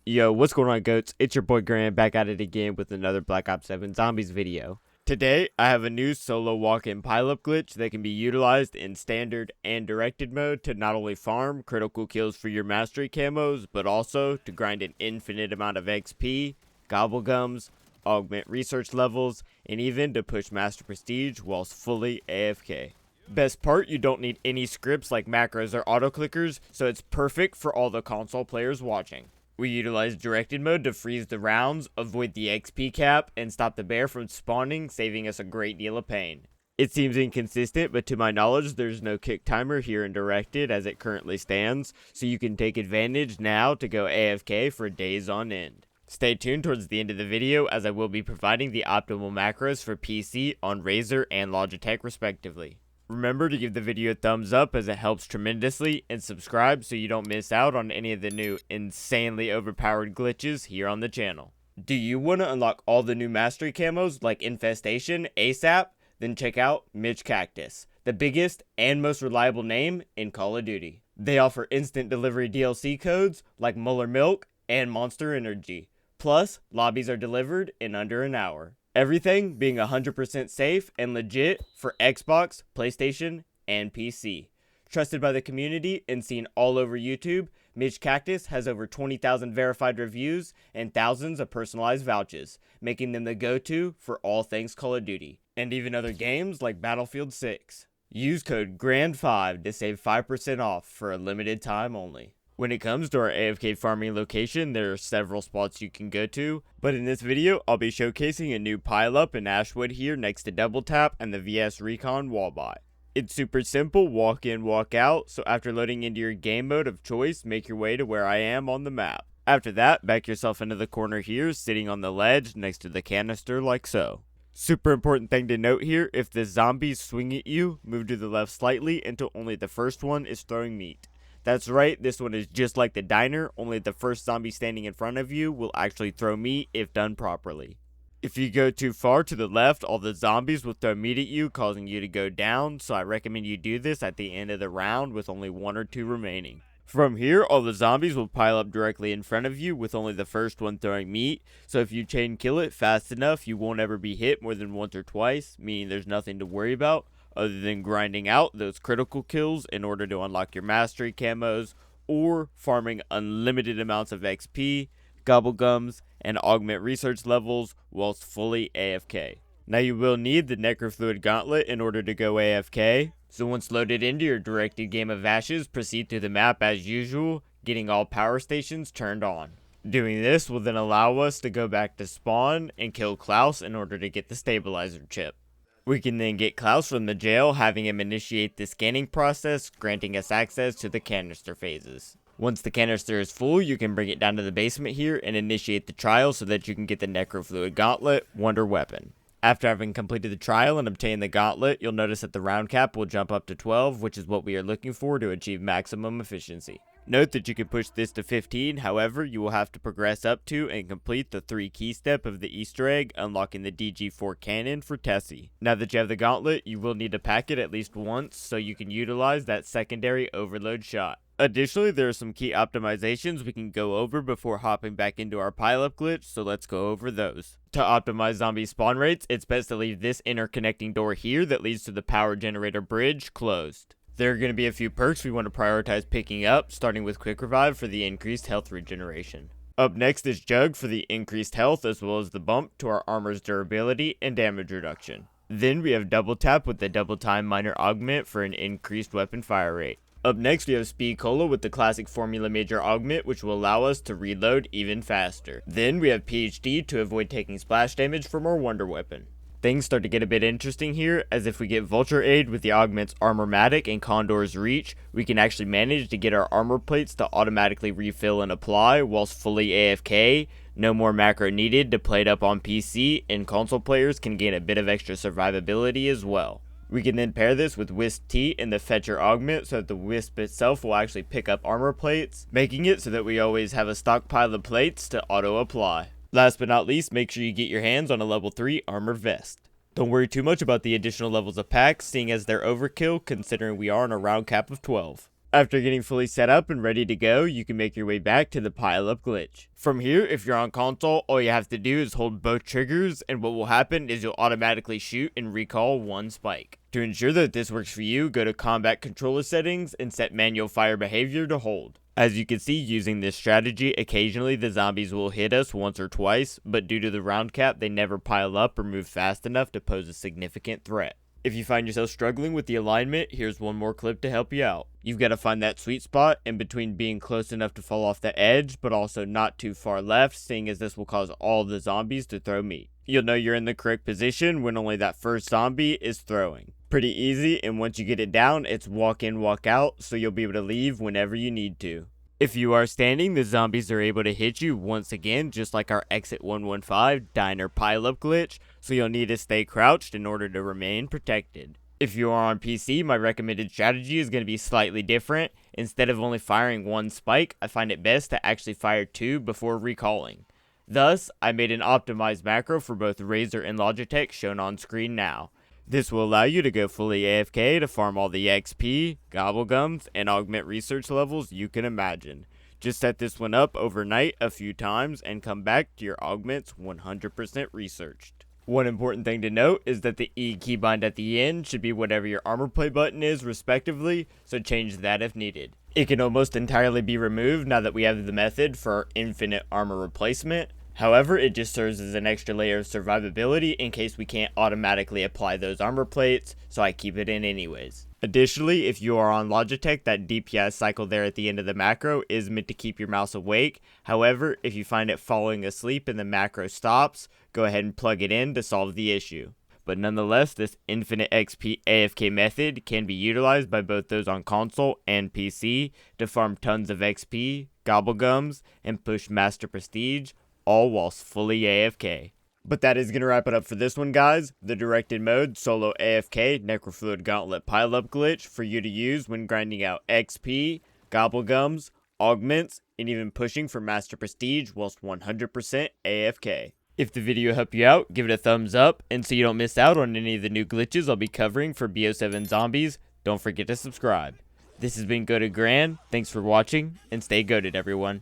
Yo, what's going on, goats? It's your boy Grant back at it again with another Black Ops 7 Zombies video. Today, I have a new solo walk-in pile-up glitch that can be utilized in standard and directed mode to not only farm critical kills for your mastery camos, but also to grind an infinite amount of XP, Gobblegums, augment research levels, and even to push master prestige whilst fully AFK. Best part, you don't need any scripts like macros or auto-clickers, so it's perfect for all the console players watching. We utilize directed mode to freeze the rounds, avoid the XP cap, and stop the bear from spawning, saving us a great deal of pain. It seems inconsistent, but to my knowledge, there's no kick timer here in directed as it currently stands, so you can take advantage now to go AFK for days on end. Stay tuned towards the end of the video as I will be providing the optimal macros for PC on Razer and Logitech respectively. Remember to give the video a thumbs up as it helps tremendously, and subscribe so you don't miss out on any of the new insanely overpowered glitches here on the channel. Do you want to unlock all the new mastery camos like Infestation ASAP? Then check out MITCH CACTUS, the biggest and most reliable name in Call of Duty. They offer instant delivery DLC codes like Muller Milk and Monster Energy. Plus, lobbies are delivered in under an hour. Everything being 100% safe and legit for Xbox, PlayStation, and PC. Trusted by the community and seen all over YouTube, MITCH CACTUS has over 20,000 verified reviews and thousands of personalized vouchers, making them the go-to for all things Call of Duty, and even other games like Battlefield 6. Use code GRAND5 to save 5% off for a limited time only. When it comes to our AFK farming location, there are several spots you can go to, but in this video, I'll be showcasing a new pile-up in Ashwood here next to Double Tap and the VS Recon Wallbot. It's super simple, walk in, walk out, so after loading into your game mode of choice, make your way to where I am on the map. After that, back yourself into the corner here, sitting on the ledge next to the canister like so. Super important thing to note here, if the zombies swing at you, move to the left slightly until only the first one is throwing meat. That's right, this one is just like the diner, only the first zombie standing in front of you will actually throw meat if done properly. If you go too far to the left, all the zombies will throw meat at you, causing you to go down, so I recommend you do this at the end of the round with only 1 or 2 remaining. From here, all the zombies will pile up directly in front of you with only the first one throwing meat, so if you chain kill it fast enough, you won't ever be hit more than once or twice, meaning there's nothing to worry about, other than grinding out those critical kills in order to unlock your mastery camos, or farming unlimited amounts of XP, Gobblegums, and augment research levels whilst fully AFK. Now you will need the Necrofluid Gauntlet in order to go AFK, so once loaded into your directed game of ashes, proceed through the map as usual, getting all power stations turned on. Doing this will then allow us to go back to spawn and kill Klaus in order to get the stabilizer chip. We can then get Klaus from the jail, having him initiate the scanning process, granting us access to the canister phases. Once the canister is full, you can bring it down to the basement here and initiate the trial so that you can get the Necrofluid Gauntlet, Wonder Weapon. After having completed the trial and obtained the gauntlet, you'll notice that the round cap will jump up to 12, which is what we are looking for to achieve maximum efficiency. Note that you can push this to 15, however, you will have to progress up to and complete the 3 key step of the Easter egg, unlocking the DG4 cannon for Tessie. Now that you have the gauntlet, you will need to pack it at least once so you can utilize that secondary overload shot. Additionally, there are some key optimizations we can go over before hopping back into our pile-up glitch, so let's go over those. To optimize zombie spawn rates, it's best to leave this interconnecting door here that leads to the power generator bridge closed. There are going to be a few perks we want to prioritize picking up, starting with Quick Revive for the increased health regeneration. Up next is Jug for the increased health as well as the bump to our armor's durability and damage reduction. Then we have Double Tap with the Double Time Minor Augment for an increased weapon fire rate. Up next we have Speed Cola with the classic Formula Major Augment, which will allow us to reload even faster. Then we have PhD to avoid taking splash damage from our Wonder Weapon. Things start to get a bit interesting here, as if we get Vulture Aid with the augments Armormatic and Condor's Reach, we can actually manage to get our armor plates to automatically refill and apply whilst fully AFK. No more macro needed to plate up on PC, and console players can gain a bit of extra survivability as well. We can then pair this with Wisp T and the Fetcher Augment so that the Wisp itself will actually pick up armor plates, making it so that we always have a stockpile of plates to auto-apply. Last but not least, make sure you get your hands on a level 3 armor vest. Don't worry too much about the additional levels of packs, seeing as they're overkill considering we are on a round cap of 12. After getting fully set up and ready to go, you can make your way back to the pile-up glitch. From here, if you're on console, all you have to do is hold both triggers, and what will happen is you'll automatically shoot and recall one spike. To ensure that this works for you, go to Combat Controller Settings and set Manual Fire Behavior to hold. As you can see, using this strategy, occasionally the zombies will hit us once or twice, but due to the round cap, they never pile up or move fast enough to pose a significant threat. If you find yourself struggling with the alignment, here's one more clip to help you out. You've got to find that sweet spot in between being close enough to fall off the edge, but also not too far left, seeing as this will cause all the zombies to throw meat. You'll know you're in the correct position when only that first zombie is throwing. Pretty easy, and once you get it down, it's walk in, walk out, so you'll be able to leave whenever you need to. If you are standing, the zombies are able to hit you once again, just like our Exit 115 Diner Pile-Up glitch, so you'll need to stay crouched in order to remain protected. If you are on PC, my recommended strategy is going to be slightly different. Instead of only firing one spike, I find it best to actually fire two before recalling. Thus, I made an optimized macro for both Razer and Logitech shown on screen now. This will allow you to go fully AFK to farm all the XP, Gobblegums, and Augment research levels you can imagine. Just set this one up overnight a few times and come back to your Augments 100% researched. One important thing to note is that the E keybind at the end should be whatever your armor play button is respectively, so change that if needed. It can almost entirely be removed now that we have the method for our infinite armor replacement. However, it just serves as an extra layer of survivability in case we can't automatically apply those armor plates, so I keep it in anyways. Additionally, if you are on Logitech, that DPI cycle there at the end of the macro is meant to keep your mouse awake. However, if you find it falling asleep and the macro stops, go ahead and plug it in to solve the issue. But nonetheless, this infinite XP AFK method can be utilized by both those on console and PC to farm tons of XP, Gobblegums, and push Master Prestige, all whilst fully AFK. But that is going to wrap it up for this one, guys. The directed mode solo AFK Necrofluid Gauntlet Pile-Up glitch for you to use when grinding out XP, Gobblegums, Augments, and even pushing for Master Prestige whilst 100% AFK. If the video helped you out, give it a thumbs up, and so you don't miss out on any of the new glitches I'll be covering for BO7 Zombies, don't forget to subscribe. This has been Goated Gran, thanks for watching, and stay goated everyone.